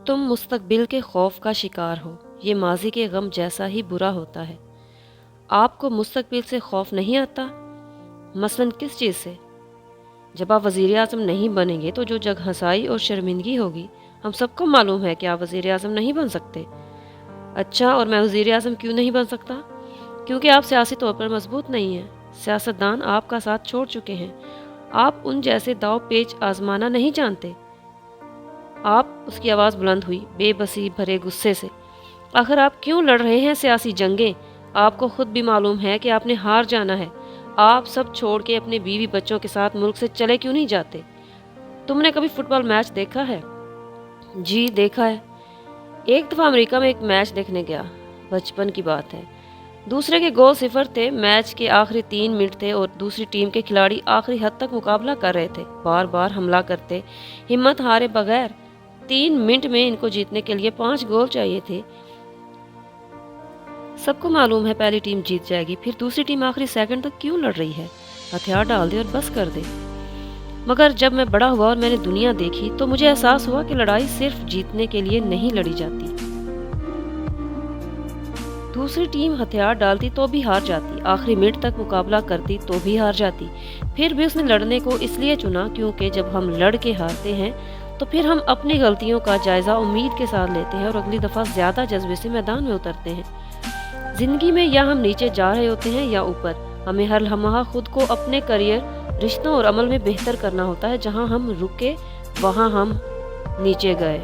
तुम मुस्तकबिल के खौफ का शिकार हो, ये माजी के गम जैसा ही बुरा होता है। आपको मुस्तकबिल से खौफ नहीं आता? मसलन किस चीज़ से? जब आप वज़ीर आज़म नहीं बनेंगे तो जो जग हंसाई और शर्मिंदगी होगी, हम सबको मालूम है कि आप वज़ीर आज़म नहीं बन सकते। अच्छा, और मैं वज़ीर आज़म क्यों नहीं बन सकता? क्योंकि आप सियासी तौर पर मजबूत नहीं हैं। सियासतदान आपका साथ छोड़ चुके हैं। आप उन जैसे दाव पेच आजमाना नहीं जानते। आप उसकी आवाज़ बुलंद हुई, बेबसी भरे गुस्से से। आखिर आप क्यों लड़ रहे हैं सियासी जंगें? आपको खुद भी मालूम है कि आपने हार जाना है। आप सब छोड़ के अपने बीवी बच्चों के साथ मुल्क से चले क्यों नहीं जाते? तुमने कभी फुटबॉल मैच देखा है? जी देखा है। एक दफ़ा अमेरिका में एक मैच देखने गया। बचपन की बात है। दूसरे के गोल सिफर थे। मैच के आखिरी 3 मिनट थे और दूसरी टीम के खिलाड़ी आखिरी हद तक मुकाबला कर रहे थे। बार बार हमला करते, हिम्मत हारे बगैर। 3 मिनट में इनको जीतने के लिए 5 गोल चाहिए थे। सबको मालूम है पहली टीम जीत जाएगी, फिर दूसरी टीम आखिरी सेकंड तक क्यों लड़ रही है? हथियार डाल दे और बस कर दे। मगर जब मैं बड़ा हुआ और मैंने दुनिया देखी तो मुझे एहसास हुआ कि लड़ाई सिर्फ जीतने के लिए नहीं लड़ी जाती। दूसरी टीम हथियार डालती तो भी हार जाती, आखिरी मिनट तक मुकाबला करती तो भी हार जाती। फिर भी उसने लड़ने को इसलिए चुना क्योंकि जब हम लड़ के हारते हैं तो फिर हम अपनी गलतियों का जायजा उम्मीद के साथ लेते हैं और अगली दफ़ा ज़्यादा जज्बे से मैदान में उतरते हैं। ज़िंदगी में या हम नीचे जा रहे होते हैं या ऊपर। हमें हर लम्हा खुद को अपने करियर, रिश्तों और अमल में बेहतर करना होता है। जहाँ हम रुके वहाँ हम नीचे गए।